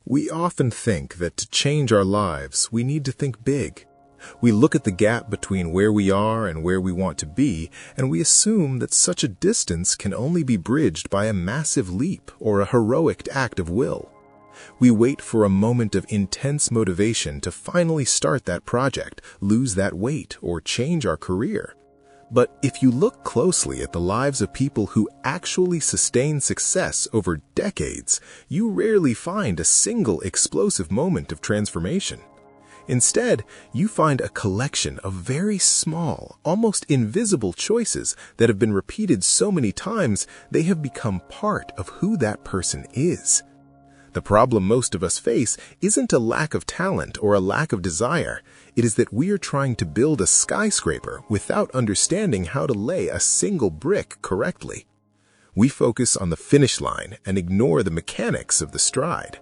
We often think that to change our lives, we need to think big. We look at the gap between where we are and where we want to be, and we assume that such a distance can only be bridged by a massive leap or a heroic act of will. We wait for a moment of intense motivation to finally start that project, lose that weight, or change our career. But if you look closely at the lives of people who actually sustain success over decades, you rarely find a single explosive moment of transformation. Instead, you find a collection of very small, almost invisible choices that have been repeated so many times they have become part of who that person is. The problem most of us face isn't a lack of talent or a lack of desire. It is that we are trying to build a skyscraper without understanding how to lay a single brick correctly. We focus on the finish line and ignore the mechanics of the stride.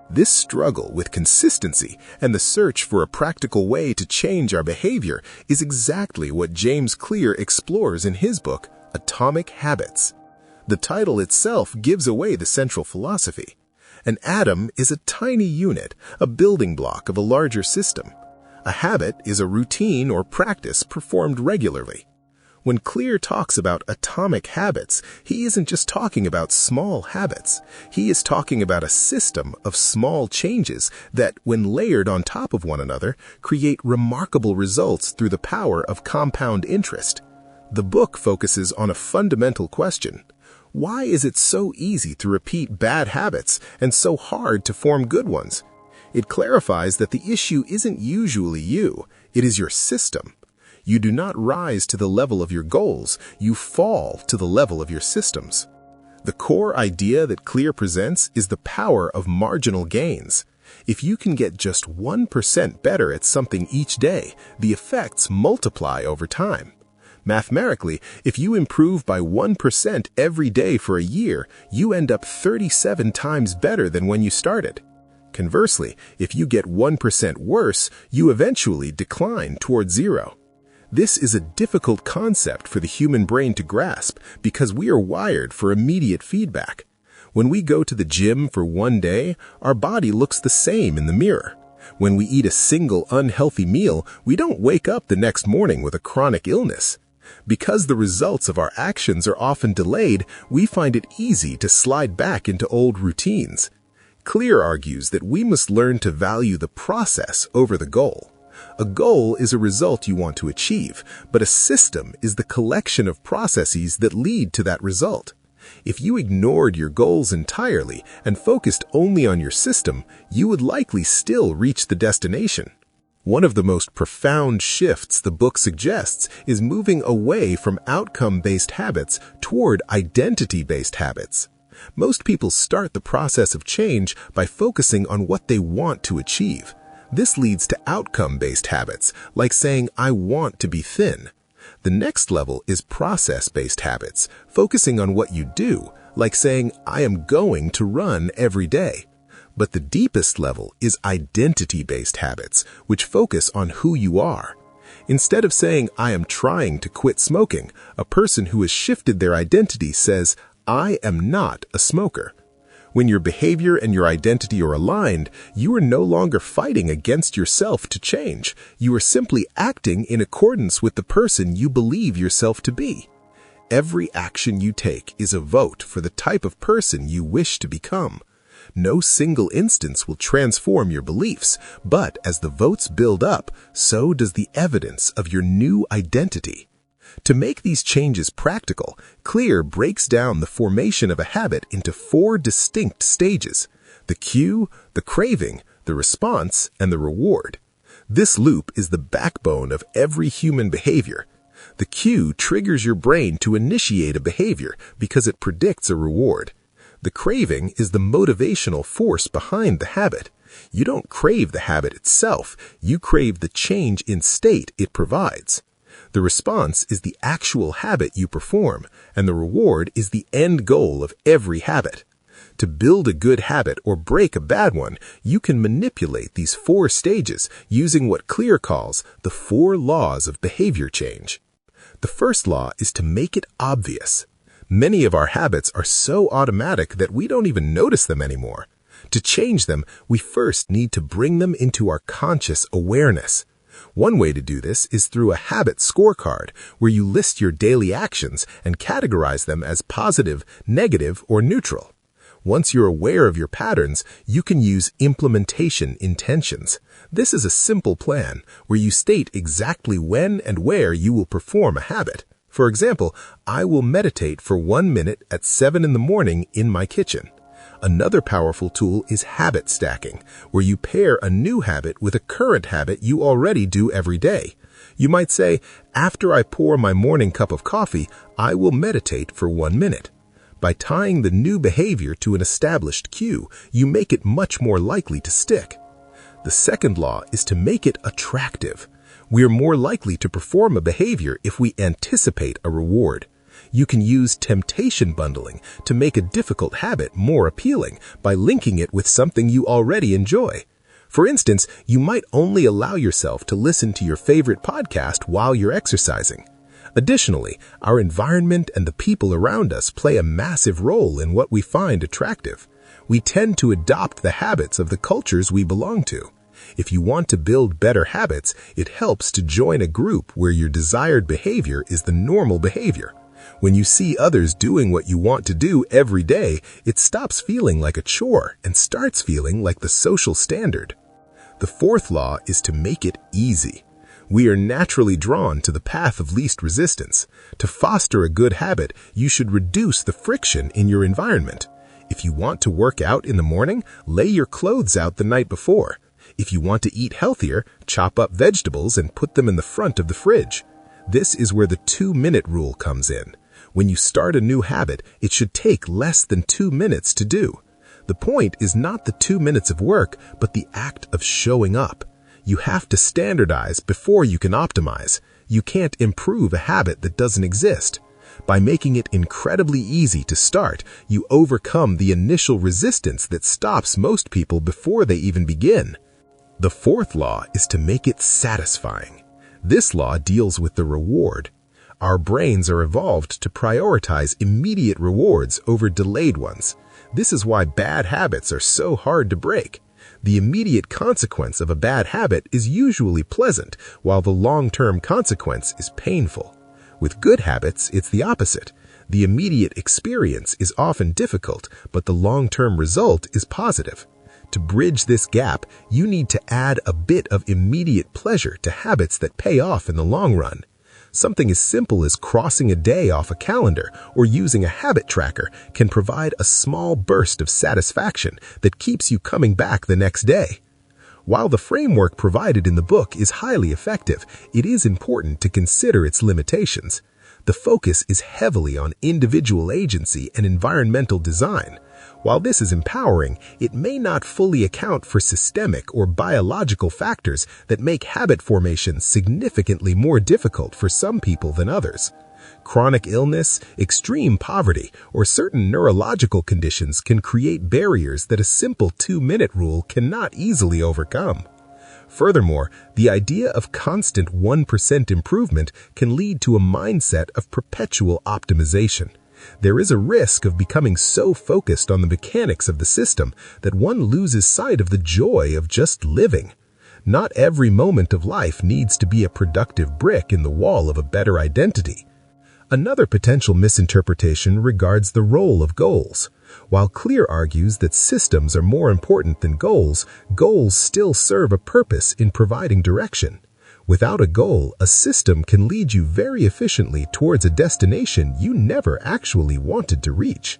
This struggle with consistency and the search for a practical way to change our behavior is exactly what James Clear explores in his book, Atomic Habits. The title itself gives away the central philosophy. An atom is a tiny unit, a building block of a larger system. A habit is a routine or practice performed regularly. When Clear talks about atomic habits, he isn't just talking about small habits. He is talking about a system of small changes that, when layered on top of one another, create remarkable results through the power of compound interest. The book focuses on a fundamental question. Why is it so easy to repeat bad habits and so hard to form good ones? It clarifies that the issue isn't usually you, it is your system. You do not rise to the level of your goals, you fall to the level of your systems. The core idea that Clear presents is the power of marginal gains. If you can get just 1% better at something each day, the effects multiply over time. Mathematically, if you improve by 1% every day for a year, you end up 37 times better than when you started. Conversely, if you get 1% worse, you eventually decline toward zero. This is a difficult concept for the human brain to grasp because we are wired for immediate feedback. When we go to the gym for one day, our body looks the same in the mirror. When we eat a single unhealthy meal, we don't wake up the next morning with a chronic illness. Because the results of our actions are often delayed, we find it easy to slide back into old routines. Clear argues that we must learn to value the process over the goal. A goal is a result you want to achieve, but a system is the collection of processes that lead to that result. If you ignored your goals entirely and focused only on your system, you would likely still reach the destination. One of the most profound shifts the book suggests is moving away from outcome-based habits toward identity-based habits. Most people start the process of change by focusing on what they want to achieve. This leads to outcome-based habits, like saying, "I want to be thin." The next level is process-based habits, focusing on what you do, like saying, "I am going to run every day." But the deepest level is identity-based habits, which focus on who you are. Instead of saying, "I am trying to quit smoking," a person who has shifted their identity says, "I am not a smoker." When your behavior and your identity are aligned, you are no longer fighting against yourself to change. You are simply acting in accordance with the person you believe yourself to be. Every action you take is a vote for the type of person you wish to become. No single instance will transform your beliefs, but as the votes build up, so does the evidence of your new identity. To make these changes practical, Clear breaks down the formation of a habit into 4 distinct stages: the cue, the craving, the response, and the reward. This loop is the backbone of every human behavior. The cue triggers your brain to initiate a behavior because it predicts a reward. The craving is the motivational force behind the habit. You don't crave the habit itself, you crave the change in state it provides. The response is the actual habit you perform, and the reward is the end goal of every habit. To build a good habit or break a bad one, you can manipulate these 4 stages using what Clear calls the 4 laws of behavior change. The first law is to make it obvious. Many of our habits are so automatic that we don't even notice them anymore. To change them, we first need to bring them into our conscious awareness. One way to do this is through a habit scorecard, where you list your daily actions and categorize them as positive, negative, or neutral. Once you're aware of your patterns, you can use implementation intentions. This is a simple plan where you state exactly when and where you will perform a habit. For example, I will meditate for 1 minute at 7 in the morning in my kitchen. Another powerful tool is habit stacking, where you pair a new habit with a current habit you already do every day. You might say, after I pour my morning cup of coffee, I will meditate for 1 minute. By tying the new behavior to an established cue, you make it much more likely to stick. The second law is to make it attractive. We are more likely to perform a behavior if we anticipate a reward. You can use temptation bundling to make a difficult habit more appealing by linking it with something you already enjoy. For instance, you might only allow yourself to listen to your favorite podcast while you're exercising. Additionally, our environment and the people around us play a massive role in what we find attractive. We tend to adopt the habits of the cultures we belong to. If you want to build better habits, it helps to join a group where your desired behavior is the normal behavior. When you see others doing what you want to do every day, it stops feeling like a chore and starts feeling like the social standard. The fourth law is to make it easy. We are naturally drawn to the path of least resistance. To foster a good habit, you should reduce the friction in your environment. If you want to work out in the morning, lay your clothes out the night before. If you want to eat healthier, chop up vegetables and put them in the front of the fridge. This is where the 2-minute rule comes in. When you start a new habit, it should take less than 2 minutes to do. The point is not the 2 minutes of work, but the act of showing up. You have to standardize before you can optimize. You can't improve a habit that doesn't exist. By making it incredibly easy to start, you overcome the initial resistance that stops most people before they even begin. The fourth law is to make it satisfying. This law deals with the reward. Our brains are evolved to prioritize immediate rewards over delayed ones. This is why bad habits are so hard to break. The immediate consequence of a bad habit is usually pleasant, while the long-term consequence is painful. With good habits, it's the opposite. The immediate experience is often difficult, but the long-term result is positive. To bridge this gap, you need to add a bit of immediate pleasure to habits that pay off in the long run. Something as simple as crossing a day off a calendar or using a habit tracker can provide a small burst of satisfaction that keeps you coming back the next day. While the framework provided in the book is highly effective, it is important to consider its limitations. The focus is heavily on individual agency and environmental design. While this is empowering, it may not fully account for systemic or biological factors that make habit formation significantly more difficult for some people than others. Chronic illness, extreme poverty, or certain neurological conditions can create barriers that a simple 2-minute rule cannot easily overcome. Furthermore, the idea of constant 1% improvement can lead to a mindset of perpetual optimization. There is a risk of becoming so focused on the mechanics of the system that one loses sight of the joy of just living. Not every moment of life needs to be a productive brick in the wall of a better identity. Another potential misinterpretation regards the role of goals. While Clear argues that systems are more important than goals, goals still serve a purpose in providing direction. Without a goal, a system can lead you very efficiently towards a destination you never actually wanted to reach.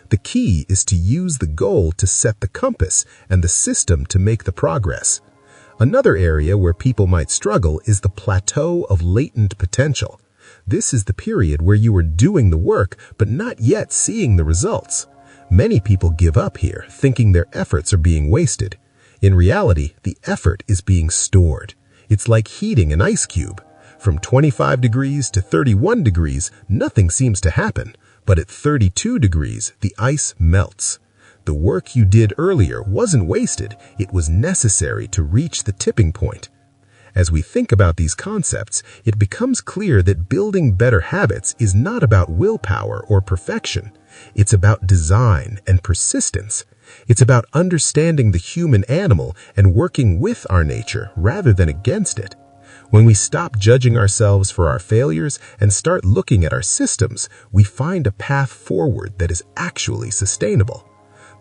The key is to use the goal to set the compass and the system to make the progress. Another area where people might struggle is the plateau of latent potential. This is the period where you are doing the work but not yet seeing the results. Many people give up here, thinking their efforts are being wasted. In reality, the effort is being stored. It's like heating an ice cube. From 25 degrees to 31 degrees, nothing seems to happen, but at 32 degrees, the ice melts. The work you did earlier wasn't wasted, it was necessary to reach the tipping point. As we think about these concepts, it becomes clear that building better habits is not about willpower or perfection. It's about design and persistence. It's about understanding the human animal and working with our nature rather than against it. When we stop judging ourselves for our failures and start looking at our systems, we find a path forward that is actually sustainable.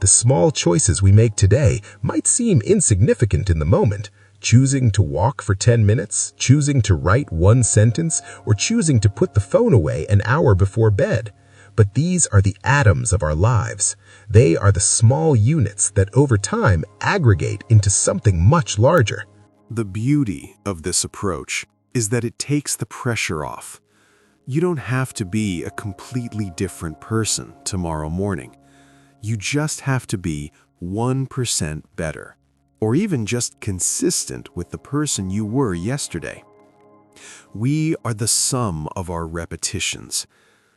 The small choices we make today might seem insignificant in the moment. Choosing to walk for 10 minutes, choosing to write one sentence, or choosing to put the phone away an hour before bed. But these are the atoms of our lives. They are the small units that over time aggregate into something much larger. The beauty of this approach is that it takes the pressure off. You don't have to be a completely different person tomorrow morning. You just have to be 1% better, or even just consistent with the person you were yesterday. We are the sum of our repetitions.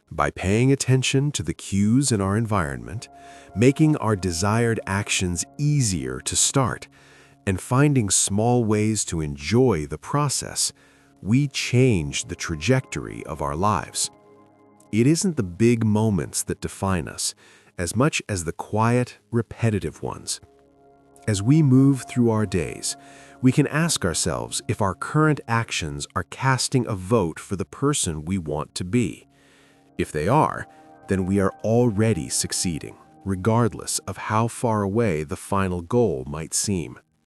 By paying attention to the cues in our environment, making our desired actions easier to start, and finding small ways to enjoy the process, we change the trajectory of our lives. It isn't the big moments that define us, as much as the quiet, repetitive ones. As we move through our days, we can ask ourselves if our current actions are casting a vote for the person we want to be. If they are, then we are already succeeding, regardless of how far away the final goal might seem.